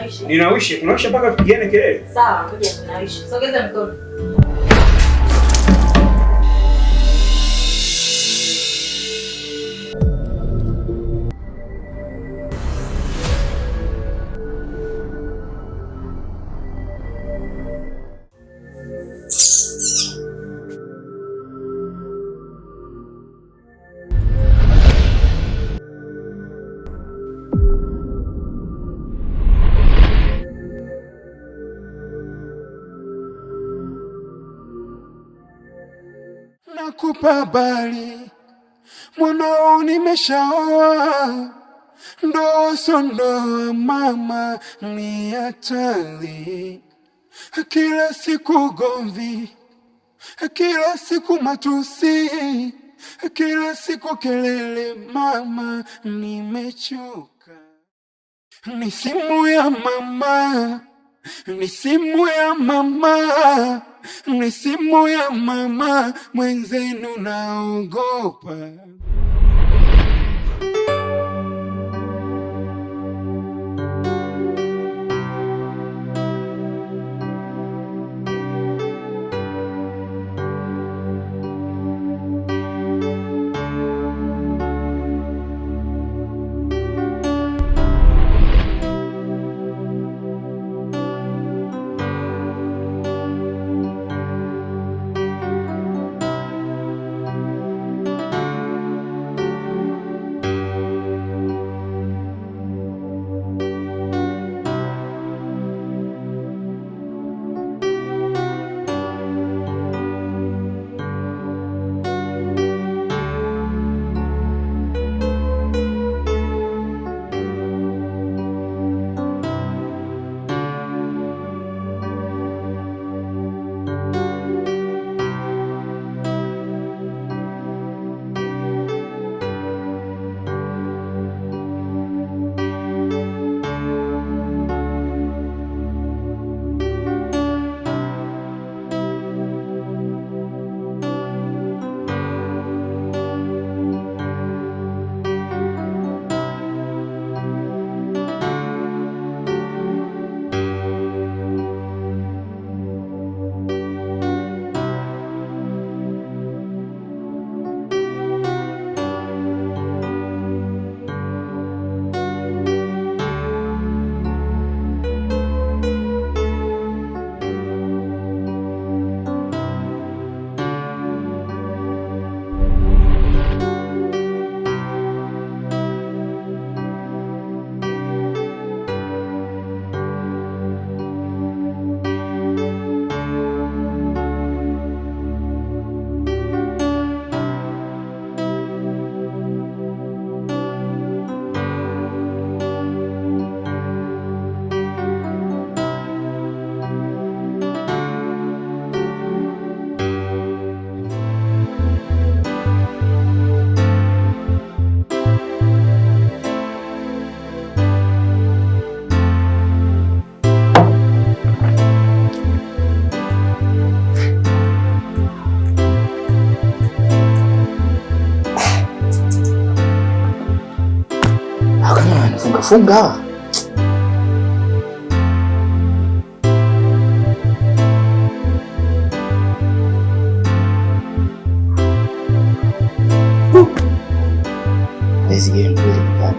ninawishi. Ninawishi, tunawisha mpaka tupigane kelele. Sawa, ngoja tunawishi. Sogeza mkono. Nakupa habari, mwanao nimeshaoa. Ndoa so ndoa mama, ni hatari. Kila siku gomvi, kila siku matusi, kila siku kelele mama, nimechoka. Ni simu ya mama, ni simu ya mama, ni simu ya mama, mwenzenu naogopa. Funga. Hizi game mbili mkali.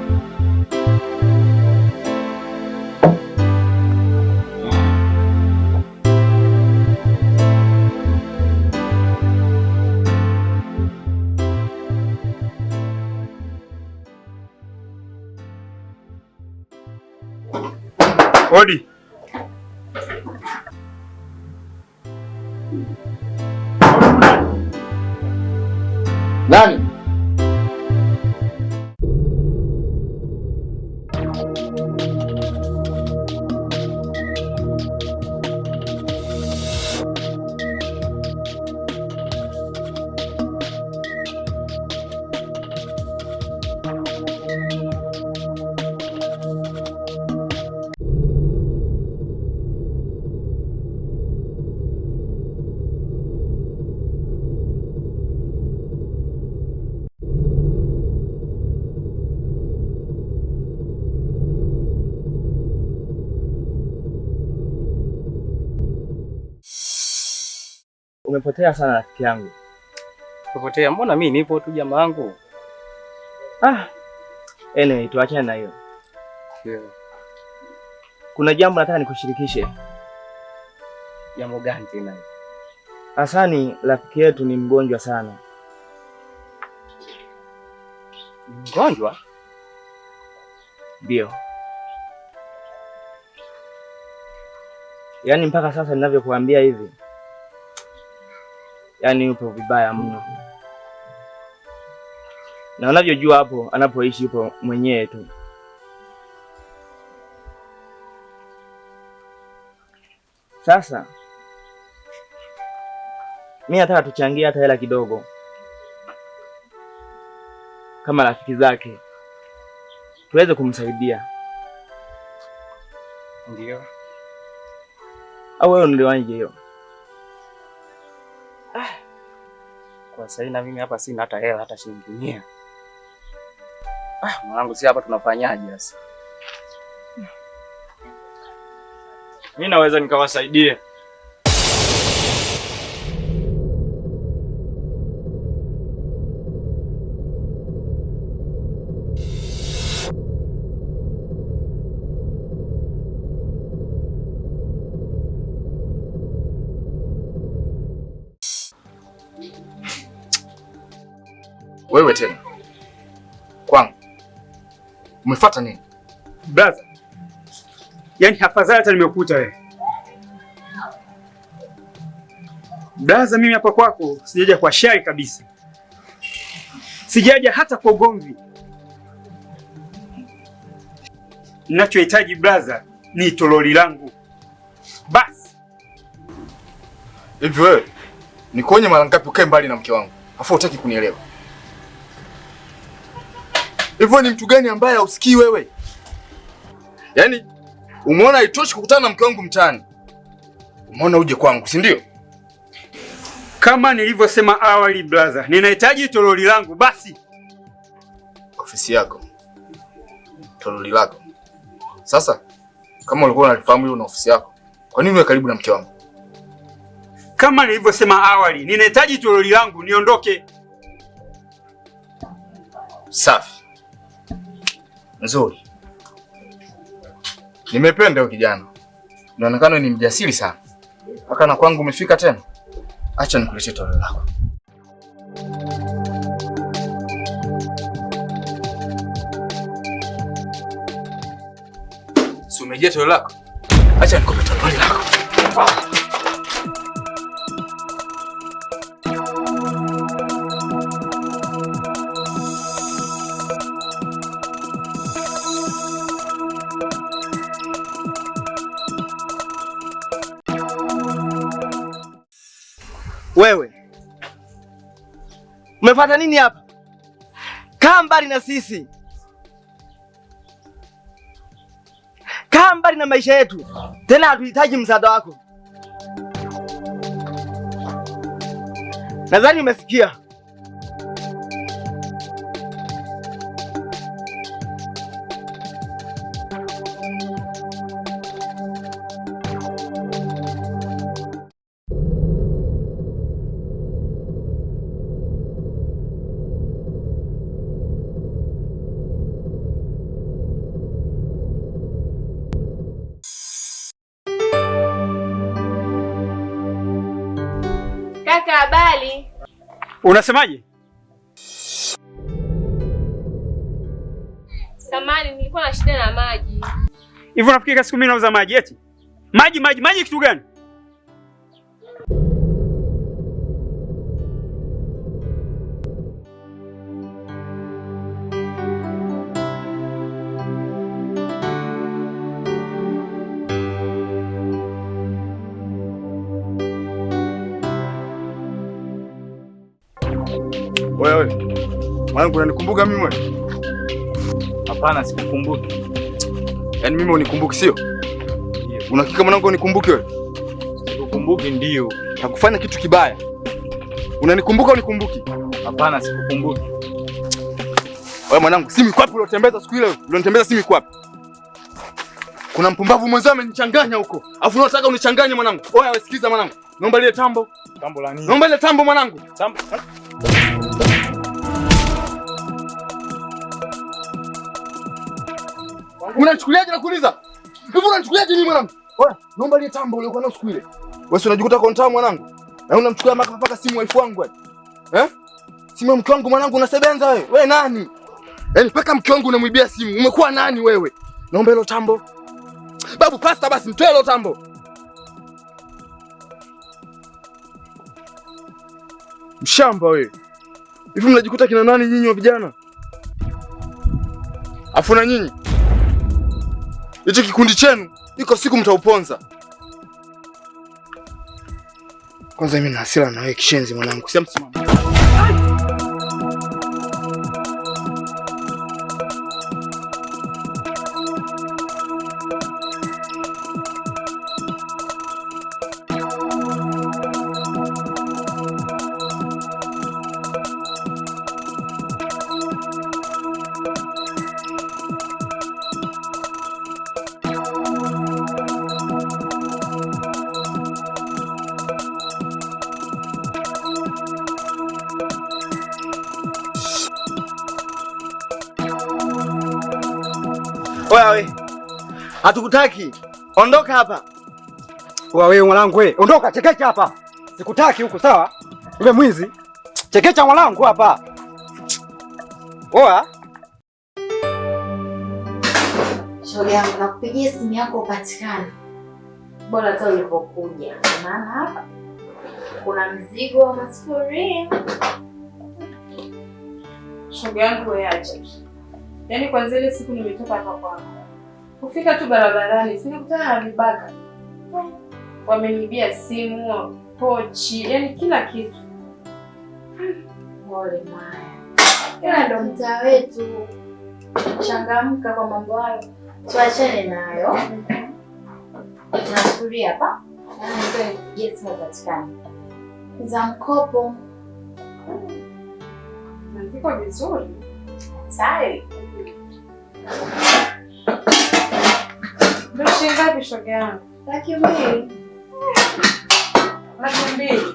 Odi. Nani? Umepotea sana rafiki yangu. Umepotea? Mbona mimi nipo tu jamaa wangu. Anyway, tuachane na hiyo. Yeah. Kuna jambo nataka nikushirikishe. Jambo gani tena? Hasani rafiki yetu ni mgonjwa sana. Mgonjwa? Ndio. Yaani mpaka sasa ninavyokuambia hivi, yaani yupo vibaya mno. Na unavyojua hapo anapoishi yupo mwenyewe tu. Sasa mimi nataka tuchangie hata hela kidogo kama rafiki zake tuweze kumsaidia. Ndio. Au wewe unaliwaje hiyo? Kwa sasa na mimi hapa sina hata hela hata shilingi 100. Mwanangu, si hapa tunafanyaje sasa? Mimi naweza nikawasaidia. Wewe tena kwangu umefuata nini? Brother, yaani afadhali hata nimekuta wewe. Brother, mimi hapa kwako sijaja kwa shari kabisa. Sijaja hata kwa ugomvi. Ninachohitaji brother ni toroli langu. Basi. Hivi wewe nikuonye mara ngapi ukae mbali na mke wangu? Afu hutaki kunielewa. Hivyo ni mtu gani ambaye hausikii wewe? Yaani umeona haitoshi kukutana na mke wangu mtaani. Umeona uje kwangu, si ndio? Kama nilivyosema awali brother, ninahitaji toroli langu basi. Ofisi yako. Toroli lako. Sasa kama ulikuwa unalifahamu hilo na ofisi yako, kwa nini uwe karibu na mke wangu? Kama nilivyosema awali, ninahitaji toroli langu niondoke. Safi. Nzuri. Nimependa huyo kijana. Inaonekana ni mjasiri sana. Mpaka na kwangu umefika tena. Acha nikuletee toroli lako. Si umejia toroli lako? Acha nikupe toroli lako. Wewe umefuata nini hapa? Kaa mbali na sisi, kaa mbali na maisha yetu, tena hatuhitaji msaada wako. Nadhani umesikia. Kaka, habari? Unasemaje? Samahani, nilikuwa na shida na maji. Hivyo nafikiri siku mimi nauza maji eti? Maji kitu gani? Wewe. Mwanangu unanikumbuka mimi wewe? Hapana, sikukumbuki. Yaani mimi unikumbuki sio? Unahakika mwanangu unikumbuki wewe? Sikukumbuki ndio. Nakufanya kitu kibaya. Unanikumbuka unikumbuki? Hapana, sikukumbuki. Wewe mwanangu, simu iko wapi ulotembeza siku ile? Ulonitembeza simu iko wapi? Kuna mpumbavu mwenzao amenichanganya huko. Alafu unataka unichanganye mwanangu. Oya, wewe sikiza mwanangu. Naomba ile tambo. Tambo la nini? Naomba ile tambo mwanangu. Tambo. Unachukuliaje na kuuliza? Hivi unachukuliaje mimi mwanangu? Oya, naomba ile tambo uliokuwa nayo siku ile. Wewe unajikuta kwa mtaa mwanangu. Na unamchukulia mpaka simu wife wangu wewe. Simu ya mke wangu mwanangu unasebenza wewe. Wewe nani? Yaani mpaka mke wangu unamwibia simu. Umekuwa nani wewe? Naomba ile tambo. Babu pasta basi mtoe ile tambo. Mshamba wewe. Hivi mnajikuta kina nani nyinyi wa vijana? Afu na nyinyi. Hicho kikundi chenu iko siku mtauponza. Kwanza mimi na hasira na wewe kishenzi mwanangu. Sia msimamo. Oya we. Hatukutaki. Ondoka hapa. Oya wewe mwanangu wewe. Ondoka, chekecha hapa. Sikutaki huko sawa? Yule mwizi. Chekecha mwanangu hapa. Oya. Shoga yangu nakupigia simu yako upatikane. Bora hata ulipokuja. Maana hapa kuna mzigo wa masufuria. Shoga yangu wewe acha. Yaani kwanza ile siku nimetoka hapa kwako. Kufika tu barabarani sinikutana na vibaka. Wamenibia simu, pochi, yaani kila kitu. Pole Maya. Ila ndo mtaa wetu. Changamka kwa mambo hayo. Tuachane nayo. Tunasufuria hapa. Yaani ndio nipigie simu upatikane. Za mkopo. Niko vizuri. Sai. Ndio shingapi shoga yangu? 200,000. 200,000.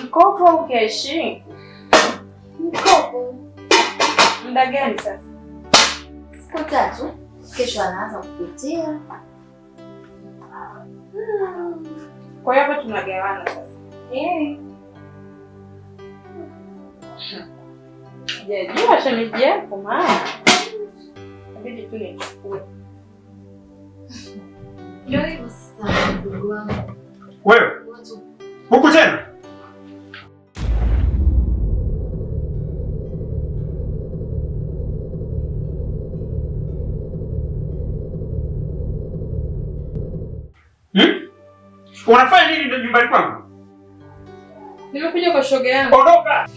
Mkopo au keshi? Mkopo. Muda gani sasa? Siku 3. Kesho anaanza kupitia. Kwa hiyo hapa tunagawana sasa. Sijajua shemeji yako maana. Inabidi tu nichukue. Ndio hivyo sasa ndugu wangu. Wewe. Huku tena. Unafanya nini ndio nyumbani kwangu? Nimekuja kwa shoga yangu. Ondoka.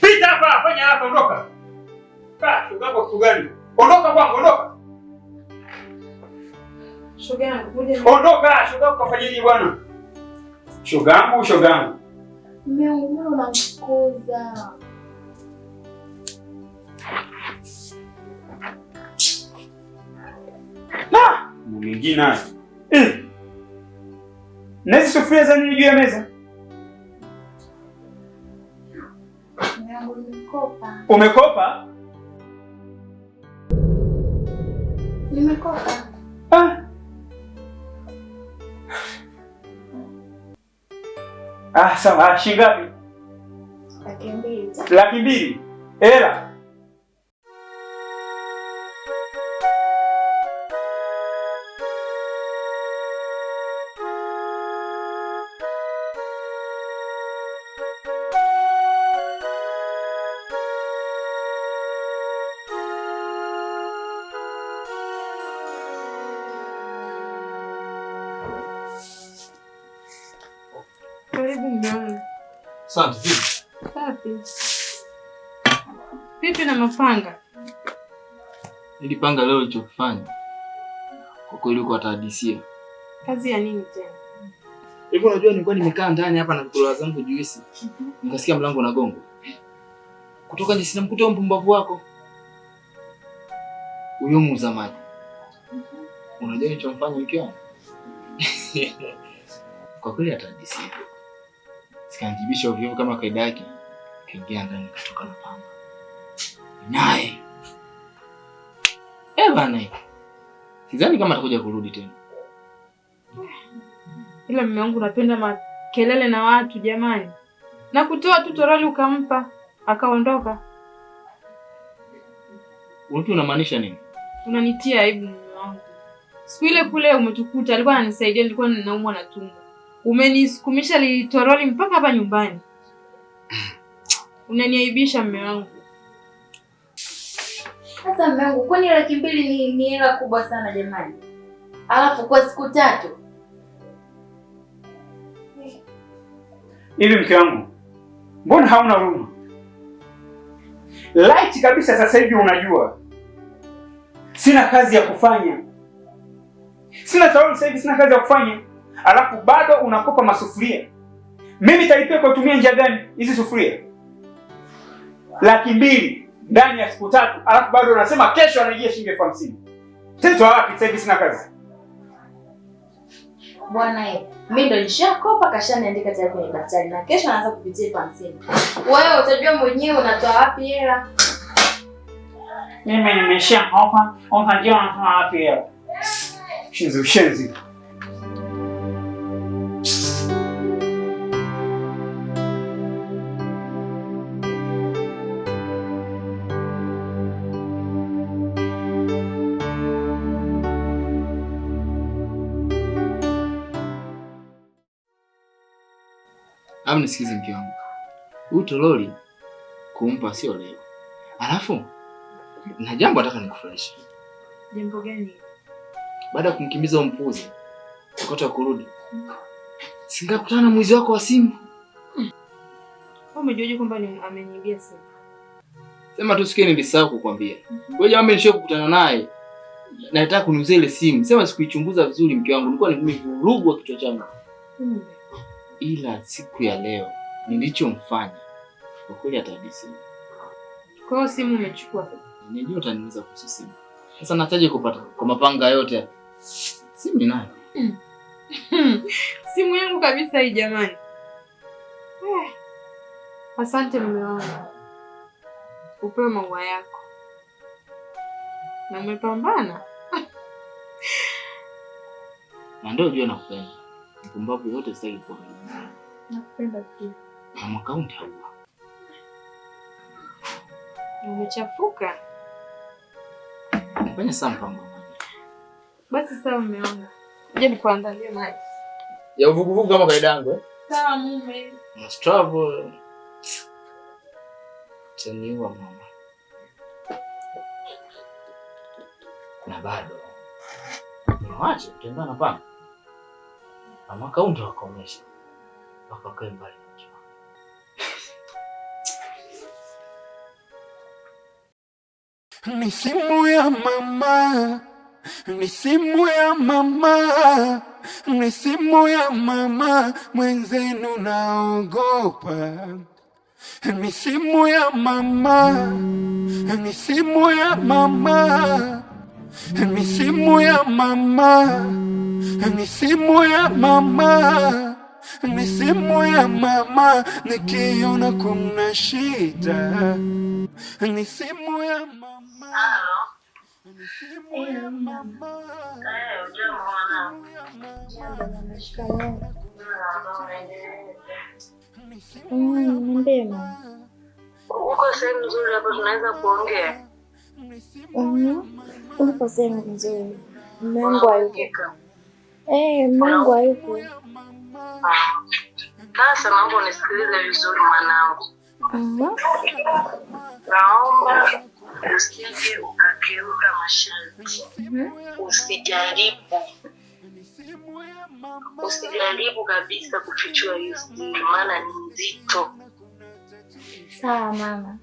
Pita hapa, fanya hapa, ondoka. Kaa, shoga yako kitu gani? Ondoka kwangu, ondoka. Shoga yangu, ondoka, shoga yako kafanyaje bwana? Shoga yangu. Mbona unamfukuza? Na, mwingine naye. Nezi sufuria za nini juu ya meza? Nimekopa. Umekopa? Nimekopa. Sawa, shilingi ngapi? 200,000. 200,000. Hela. karibu mjane. Asante. Safi. Vipi na mapanga? Ili panga leo ulichokifanya kwa kweli uko atahadisia. Kazi ya nini tena? Hivi unajua nilikuwa nimekaa ndani hapa na vikula zangu juisi. Nikasikia mlango unagonga. Kutoka nje sinamkuta mpumbavu wako. Huyo muuza maji. Unajua nilichomfanya mke wangu? Kwa kweli atadisi. Sikanjibisha ovyo kama kaida yake. Kaingia ndani katoka na pamba. Naye. Bana. Sidhani kama atakuja kurudi tena. Ila mume wangu napenda makelele na watu jamani. Na kutoa tu toroli ukampa, akaondoka. Wewe unamaanisha nini? Unanitia aibu mume wangu. Siku ile kule umetukuta alikuwa ananisaidia, nilikuwa ninaumwa na tumbo. Umenisukumisha litoroli mpaka hapa nyumbani. Unaniaibisha mume wangu. Sasa mume wangu, kwani 200,000 ni hela kubwa sana jamani? Alafu kwa siku 3. Hivi mke wangu, mbona hauna huruma? Light kabisa sasa hivi unajua. Sina kazi ya kufanya. Sina tauli sasa hivi, sina kazi ya kufanya. Alafu bado unakopa masufuria. Mimi talipia kwa kutumia njia gani hizi sufuria? 200,000 ndani ya siku 3, alafu bado unasema kesho anajia shilingi 50,000. Tento wapi sasa hivi sina kazi? Bwana mimi ndo nishakopa kashaniandika tayari kwenye daftari na kesho anaanza kupitia 50,000. Wewe utajua mwenyewe unatoa wapi hela? Mimi nimeshakopa, unajua unatoa wapi hela? Shenzi. Nisikize mke wangu. Huyu toroli kumpa sio leo. Alafu na jambo nataka nikufurahishe. Jambo gani? Baada ya kumkimbiza mpuzi, wakati wa kurudi. Singakutana na mwizi wako wa simu. Umejuaje kwamba ameniibia simu? Sema tu sikie nilisahau kukwambia. Wewe jamaa nishoe kukutana naye. Nataka kuniuzia ile simu. Sema sikuichunguza vizuri mke wangu. Nilikuwa nimevurugwa kichwa changu. Ila siku ya leo nilichomfanya kwa kweli atadisi. Kwa hiyo simu umechukua sasa? Nijua utaniuliza kuhusu simu. Sasa nataje kupata kwa mapanga yote. Simu ni nayo. Simu yangu kabisa hii jamani. Asante mume wangu. Upewe maua yako. Na umepambana. Na ndio unajua nakupenda. Mpumbavu yote sitaki kuwa. Nakupenda pia. Na mwaka huu nitaua. Umechafuka. Fanya saa mpango. Basi sawa mume wangu. Je, nikuandalie maji? Ya uvuguvugu kama kaida yangu Sawa mume. Must travel. Taniua mama. Na bado. Mwache kutembea na pana. Na mwaka huu ndio wakaonyesha. Wakakae mbali na mke wangu. Ni simu ya mama. Ni simu ya mama. Ni simu ya mama. Mwenzenu naogopa. Ni simu ya mama. Ni simu ya mama. Ni simu ya mama. Ni simu ya mama. Ni simu ya mama. Nikiona kuna shida. Ni simu ya mama. Ni simu ya mama. Uko sehemu nzuri hapo tunaweza kuongea? Uko sehemu nzuri. Mungu hayuko. Mungu hayuko. Sasa naomba unisikilize vizuri mwanangu. Naomba usije ukakeuka masharti. Usijaribu kabisa kufichua hiyo siri, maana ni nzito. Sawa mama.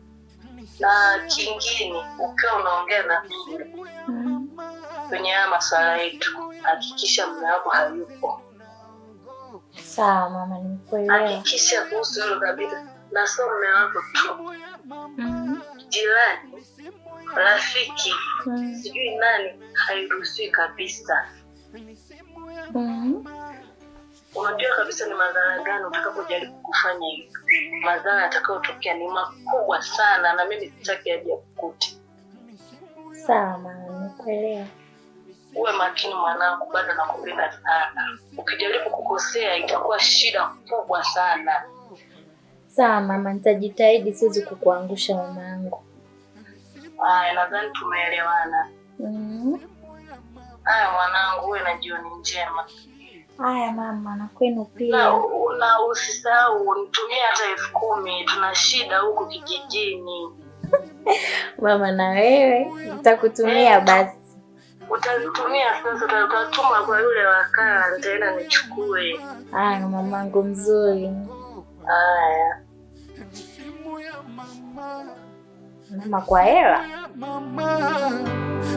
Na kingine, ukiwa unaongea na mimi kwenye haya masuala yetu, hakikisha mume wako hayupo. Sawa mama, nimekuelewa. Hakikisha kuhusu hilo kabisa. Na sio mume wako tu. Jirani, rafiki, sijui nani, hairuhusiwi kabisa. unajua kabisa ni madhara gani utakapojaribu kufanya hivyo. Madhara yatakayotokea ni makubwa sana na mimi sitaki aje kukute. Sawa mama, nikuelewa. Uwe makini mwanangu, bado nakupenda sana. Ukijaribu kukosea itakuwa shida kubwa sana. Sawa mama, nitajitahidi siwezi kukuangusha mamangu. Haya, nadhani tumeelewana. Haya mwanangu, uwe na jioni njema. Haya mama, na kwenu pia. Na usisahau nitumie hata 10,000, tuna shida huko kijijini. Mama na wewe nitakutumia basi. Utazitumia sasa, utatuma kwa yule wakala, nitaenda nichukue. Haya mamangu mzuri. Haya. Mama kwa hela.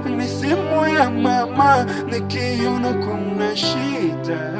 Ni simu ya mama, nikiona kuna shida.